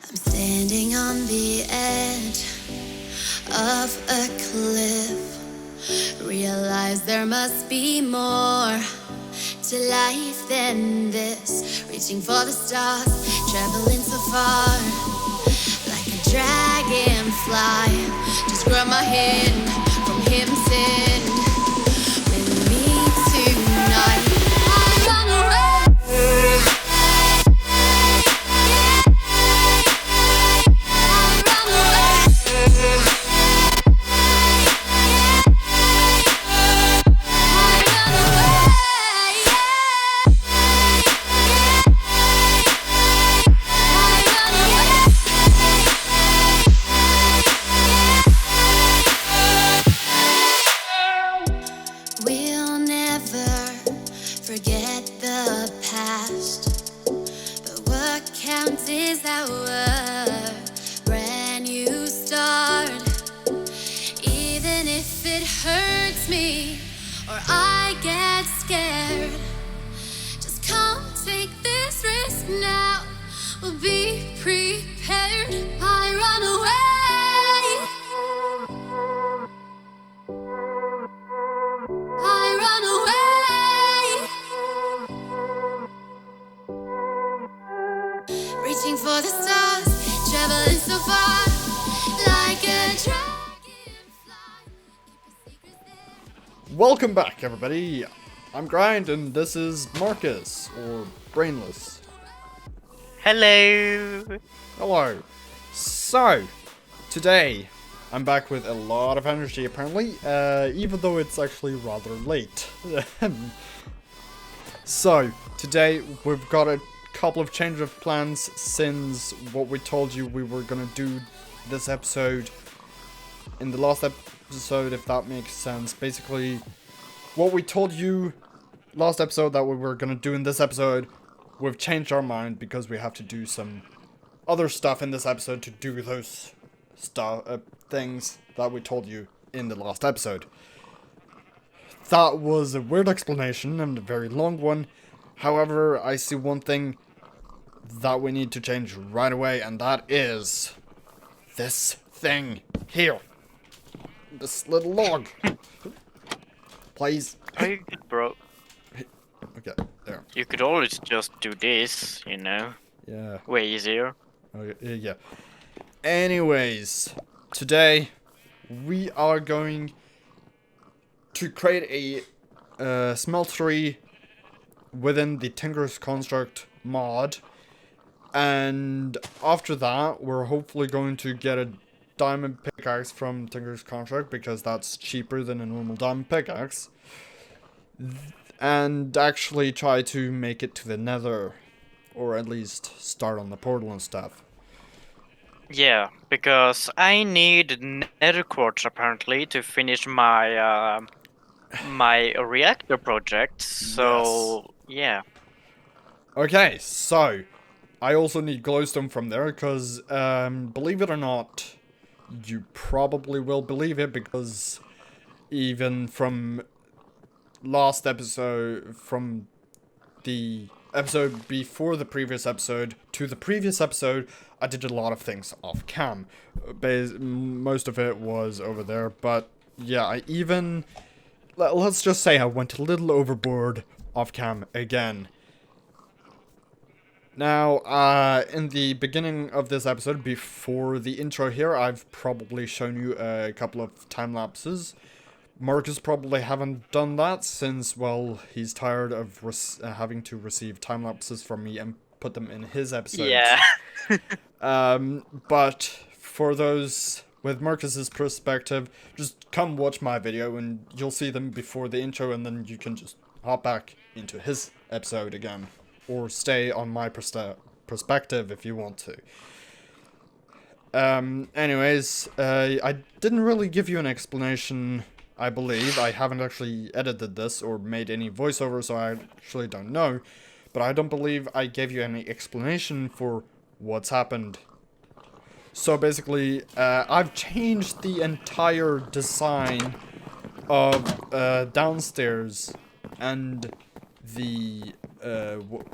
I'm standing on the edge of a cliff. Realize there must be more to life than this. Reaching for the stars, traveling so far, like a dragonfly. Just grab my hand from him, send with me tonight. I run away. We'll never forget the past, but what counts is our brand new start. Even if it hurts me or I get scared, just come take this risk now. We'll be prepared. I run away. I run away. Reaching for the stars, traveling so far, like a dragonfly. Keep your secrets there. Welcome back, everybody. I'm Griind, and this is Marcus, or Brainless. Hello. Hello. So, today, I'm back with a lot of energy, apparently, even though it's actually rather late. So, today, we've got a couple of change of plans since what we told you we were gonna do this episode in the last episode, if that makes sense. Basically, what we told you last episode that we were gonna do in this episode, we've changed our mind because we have to do some other stuff in this episode to do those things that we told you in the last episode. That was a weird explanation and a very long one. However, I see one thing that we need to change right away, and that is this thing here. This little log. Please. Oh, you could, bro. Okay, there. You could always just do this, you know. Yeah. Way easier. Okay, yeah. Anyways, today we are going to create a SMELTERY within the Tinker's Construct mod, and after that we're hopefully going to get a diamond pickaxe from Tinker's Construct because that's cheaper than a normal diamond pickaxe, and actually try to make it to the Nether, or at least start on the portal and stuff. Yeah, because I need nether quartz apparently to finish my my reactor project. So yeah. Okay, so I also need glowstone from there because, believe it or not, you probably will believe it, because even from last episode, from the episode before the previous episode to the previous episode, I did a lot of things off cam. Most of it was over there, but yeah, let's just say I went a little overboard off cam again. Now, in the beginning of this episode, before the intro here, I've probably shown you a couple of time lapses. Marcus probably haven't done that since, well, he's tired of having to receive time lapses from me and put them in his episodes. Yeah. But for those with Marcus's perspective, just come watch my video and you'll see them before the intro, and then you can just hop back into his episode again, or stay on my perspective if you want to. Anyways, I didn't really give you an explanation, I believe. I haven't actually edited this or made any voiceover, so I actually don't know. But I don't believe I gave you any explanation for what's happened. So basically, I've changed the entire design of downstairs and the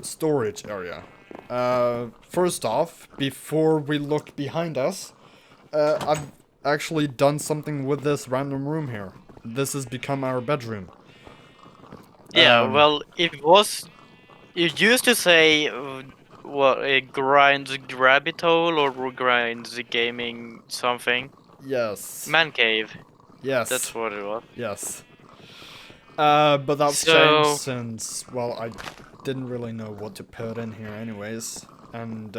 storage area. First off, before we look behind us, I've actually done something with this random room here. This has become our bedroom. Yeah, well, it used to say, what, Grind's rabbit hole or Grind's gaming something. Yes. Man cave, Yes. that's what it was. Yes. But that's changed So, since, well, I didn't really know what to put in here anyways. And,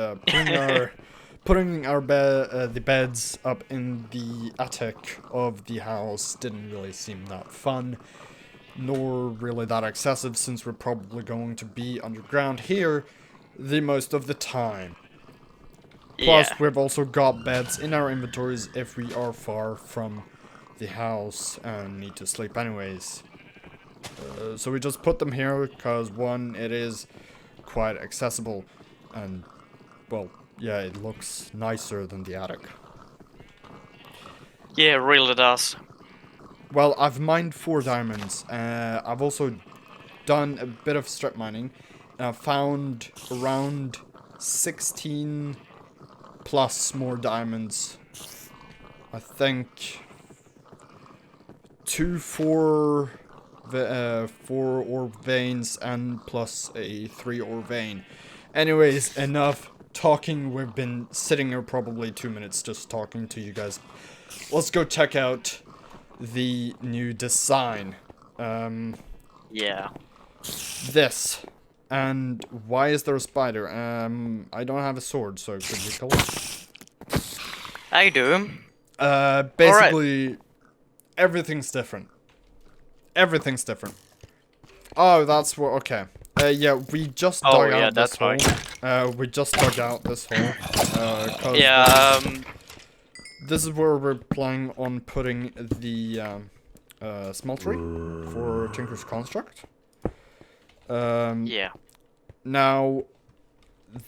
putting our the beds up in the attic of the house didn't really seem that fun, nor really that excessive, since we're probably going to be underground here the most of the time. Plus, yeah. we've also got beds in our inventories if we are far from the house and need to sleep anyways. So we just put them here because, one, it is quite accessible, and, well, yeah, it looks nicer than the attic. Yeah, it really does. Well, I've mined 4 diamonds. I've also done a bit of strip mining. And I've found around 16 plus more diamonds. I think 2 4 ore veins and plus a 3 ore vein. Anyways, enough talking. We've been sitting here probably 2 minutes just talking to you guys. Let's go check out the new design. Yeah. This. And why is there a spider? I don't have a sword, so could you kill it? I do. Basically, everything's different. Everything's different. Oh, that's what. Okay. Yeah, we just dug out this hole. We just dug out this hole. Yeah. This is where we're planning on putting the smeltery for Tinker's Construct. Yeah. Now,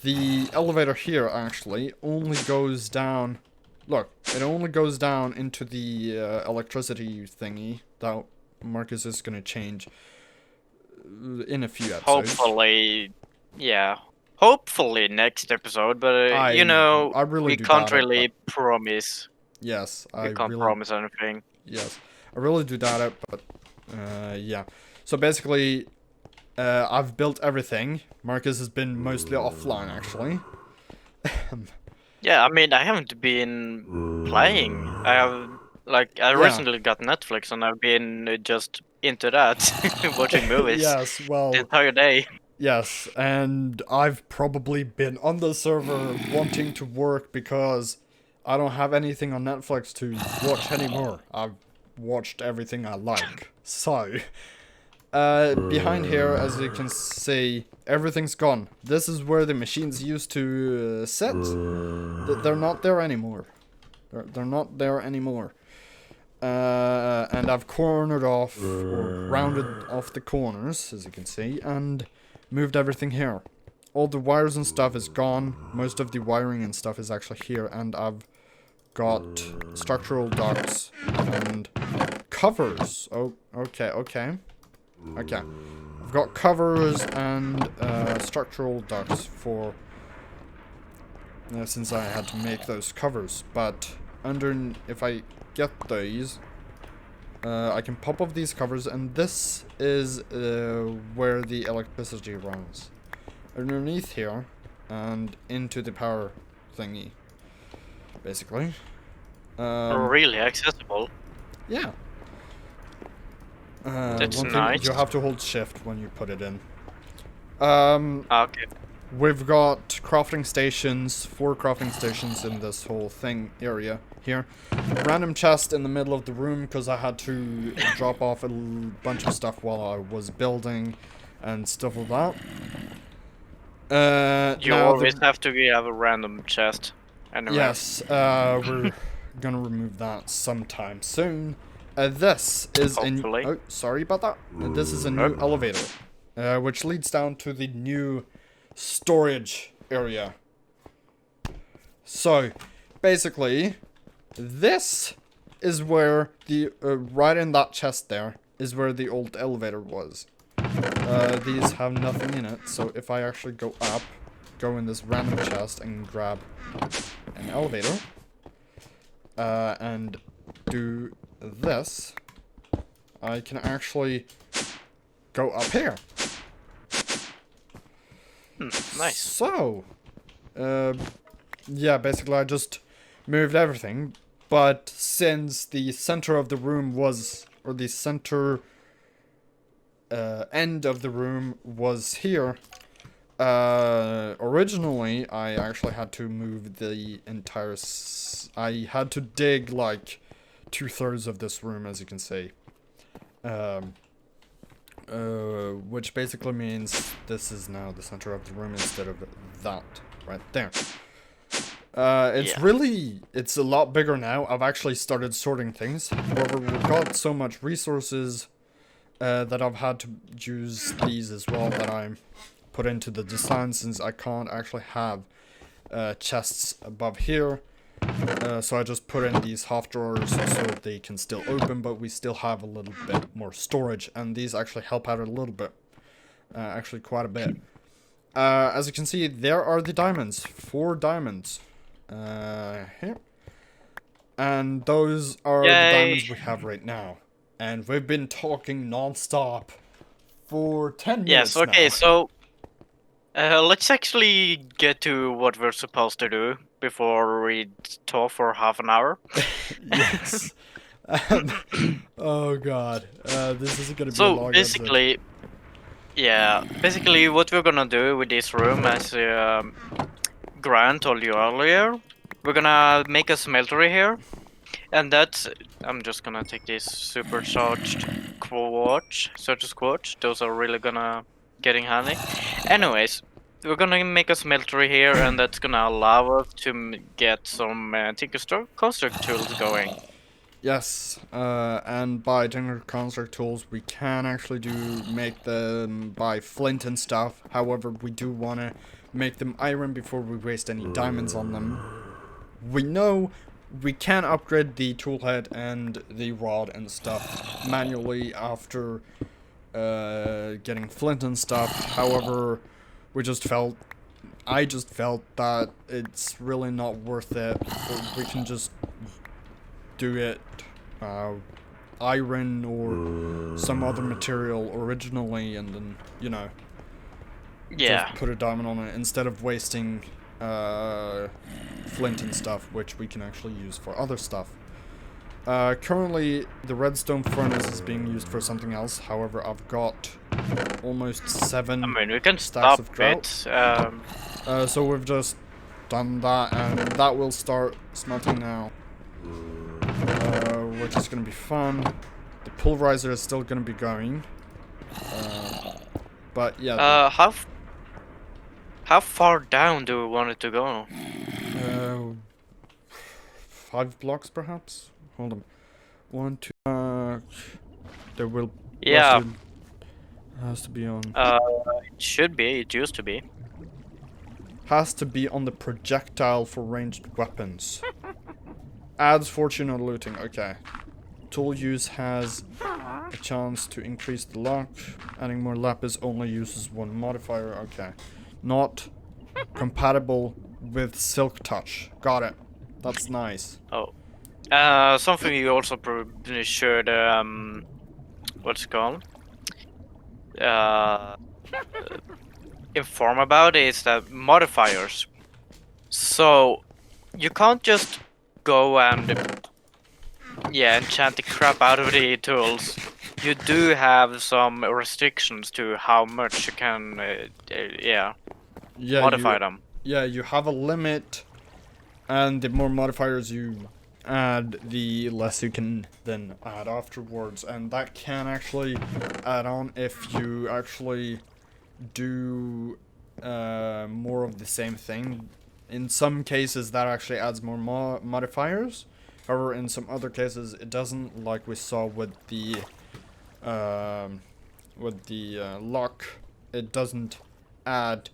the elevator here actually only goes down. Look, it only goes down into the electricity thingy that Marcus is gonna change in a few episodes. Hopefully, yeah. Hopefully next episode, but I really we do can't doubt it, really but- promise. Yes, We can't promise anything. Yes, I really do doubt it, but yeah. So basically, I've built everything. Marcus has been mostly offline, actually. Yeah, I mean, I haven't been playing. I recently got Netflix and I've been just into that, watching movies Yes, well, the entire day. yes, and I've probably been on the server wanting to work because I don't have anything on Netflix to watch anymore. I've watched everything I like. So, behind here, as you can see, everything's gone. This is where the machines used to sit. They're not there anymore. They're not there anymore. And I've cornered off, or rounded off the corners, as you can see, and moved everything here. All the wires and stuff is gone. Most of the wiring and stuff is actually here, and I've got structural ducts and covers. Oh, okay. I've got covers and structural ducts for since I had to make those covers. But if I get these, I can pop off these covers, and this is where the electricity runs. Underneath here and into the power thingy, basically. Really accessible. Yeah. That's one nice. thing, you have to hold shift when you put it in. Okay. We've got crafting stations, 4 crafting stations in this whole thing area here. Random chest in the middle of the room because I had to drop off a bunch of stuff while I was building and stuff like that. You always have to have a random chest. Anyway. Yes, we're gonna remove that sometime soon. This is Hopefully. oh, sorry about that. This is a new elevator, which leads down to the new storage area. So, basically, this is where the right in that chest there is where the old elevator was. These have nothing in it, so if I actually go up, go in this random chest and grab an elevator. And do this, I can actually go up here. Nice. So, yeah, basically I just moved everything, but since the center of the room was, or the center end of the room was here, originally I actually had to move the entire, I had to dig like 2/3 of this room, as you can see. Which basically means this is now the center of the room instead of that right there. It's a lot bigger now. I've actually started sorting things. However, we've got so much resources that I've had to use these as well that I'm put into the design, since I can't actually have chests above here. So I just put in these half drawers so they can still open, but we still have a little bit more storage, and these actually help out a little bit. Actually quite a bit. As you can see, there are the diamonds. 4 diamonds. Here. And those are the diamonds we have right now. And we've been talking non-stop for 10 minutes Yes, okay, now. so let's actually get to what we're supposed to do before we talk for half an hour. Yes. Oh god. This is gonna be a So long basically, basically what we're gonna do with this room, as Grant told you earlier, we're gonna make a smeltery here, and that's, I'm just gonna take this supercharged quartz, surface quartz. Those are really gonna get in handy. Anyways, we're gonna make a smeltery here, and that's gonna allow us to get some construct tools going. Yes, and by general construct tools, we can actually make them by flint and stuff. However, we do want to make them iron before we waste any diamonds on them. We know we can upgrade the tool head and the rod and stuff manually after getting flint and stuff. However, I just felt that it's really not worth it. We can just do it iron or some other material originally, and then, you know, just put a diamond on it instead of wasting flint and stuff, which we can actually use for other stuff. Currently the redstone furnace is being used for something else. However, I've got almost 7 we can stacks of stop grout. it. So we've just done that, and that will start smelting now. Which is going to be fun. The pulverizer is still going to be going. But yeah. How far down do we want it to go? 5 blocks perhaps? Hold on. 1, 2, there will... Yeah. Has to be on... It should be. It used to be. Has to be on the projectile for ranged weapons. Adds fortune on looting. Okay. Tool use has a chance to increase the luck. Adding more lapis only uses 1 modifier. Okay. Not compatible with silk touch. Got it. That's nice. Oh. Something you also probably should what's it called? Inform about is that modifiers. So you can't just go and enchant the crap out of the tools. You do have some restrictions to how much you can modify them. Yeah, you have a limit, and the more modifiers you add, the less you can then add afterwards, and that can actually add on if you actually do more of the same thing. In some cases that actually adds more modifiers. However, in some other cases it doesn't, like we saw with the lock. It doesn't add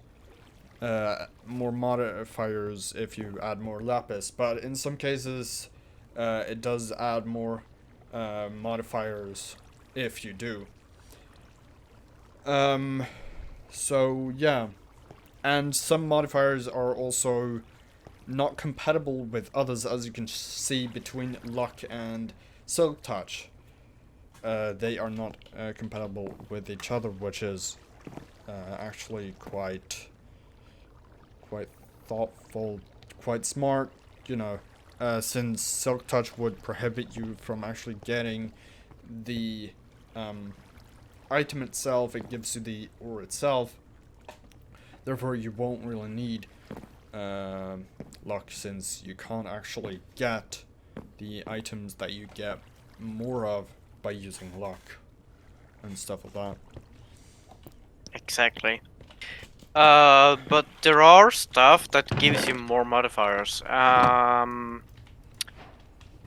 more modifiers if you add more lapis, but in some cases it does add more modifiers if you do. So yeah, And some modifiers are also not compatible with others, as you can see between luck and silk touch. They are not compatible with each other, which is actually quite thoughtful, quite smart, you know, since silk touch would prohibit you from actually getting the item itself. It gives you the ore itself, therefore you won't really need luck, since you can't actually get the items that you get more of by using luck and stuff like that. Exactly. But there are stuff that gives you more modifiers.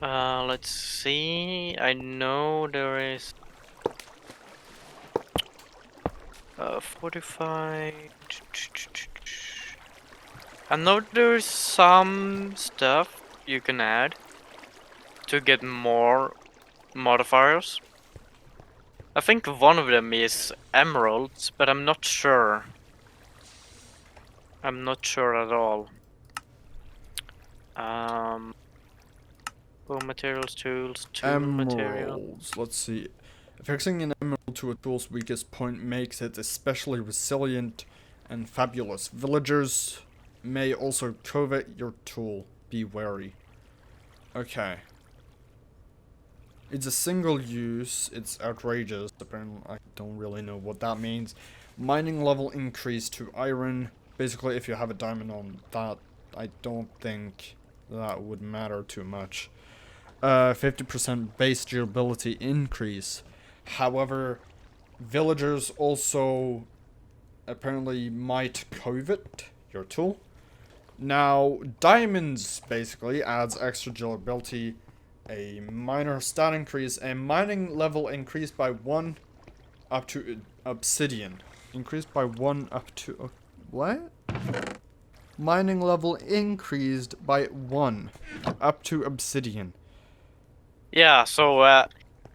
Let's see. I know there is 45. I know there's some stuff you can add to get more modifiers. I think one of them is emeralds, but I'm not sure. I'm not sure at all. Raw materials, tools, tool material. Emeralds. Let's see. Fixing an emerald to a tool's weakest point makes it especially resilient and fabulous. Villagers may also covet your tool. Be wary. Okay. It's a single use. It's outrageous. Apparently, I don't really know what that means. Mining level increase to iron. Basically, if you have a diamond on that, I don't think that would matter too much. 50% base durability increase. However, villagers also apparently might covet your tool. Now, diamonds basically adds extra durability, a minor stat increase, a mining level increased by 1 up to obsidian. Increased by 1 up to... what? Mining level increased by 1 up to obsidian. Yeah, so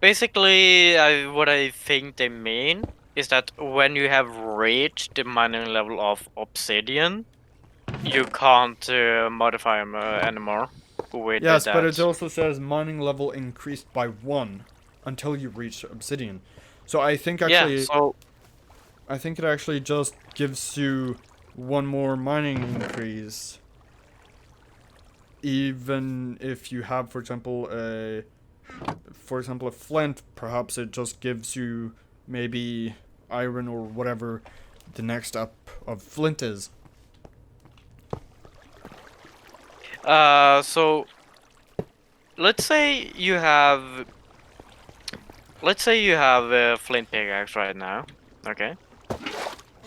basically what I think they mean is that when you have reached the mining level of obsidian, you can't modify them anymore with yes, that. but it also says mining level increased by 1 until you reach obsidian. So I think actually... yeah, so I think it actually just gives you 1 more mining increase. Even if you have, for example, a flint, perhaps it just gives you maybe iron or whatever the next up of flint is. so let's say you have a flint pickaxe right now, okay?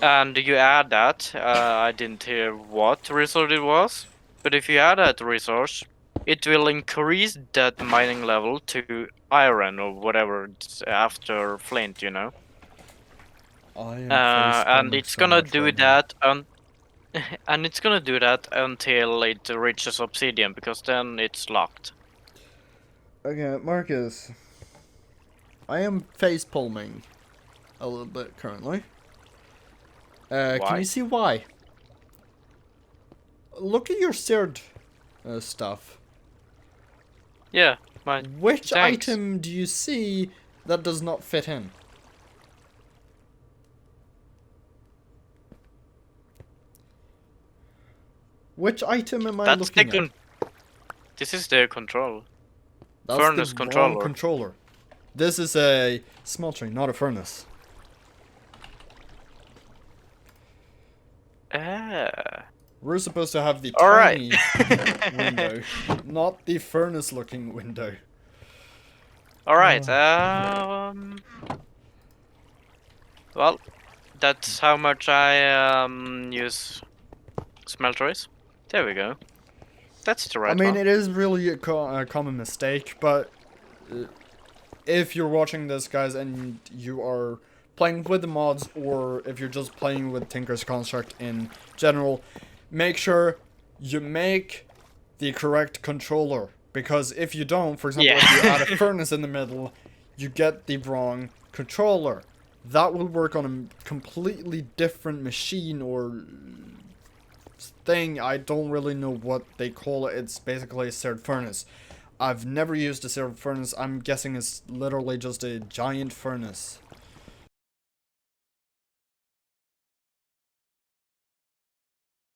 And you add that, I didn't hear what resource it was, but if you add that resource, it will increase that mining level to iron or whatever it's after flint, you know? And it's gonna do that and it's gonna do that until it reaches obsidian, because then it's locked. Okay, Marcus. I am face palming a little bit currently. Can Why? you see why? Look at your seared stuff. Yeah, Which thanks. item do you see that does not fit in? Which item am I That's looking the at? This is the control. That's Furnace the controller. wrong controller. This is a smeltery, not a furnace. We're supposed to have the tiny window, not the furnace-looking window. Alright, well, that's how much I use smelteries. There we go. That's the right I mean, one. it is really a common mistake, but if you're watching this, guys, and you are playing with the mods, or if you're just playing with Tinker's Construct in general, make sure you make the correct controller. Because if you don't, for example, if you add a furnace in the middle, you get the wrong controller. That will work on a completely different machine or thing. I don't really know what they call it. It's basically a seared furnace. I've never used a seared furnace. I'm guessing it's literally just a giant furnace.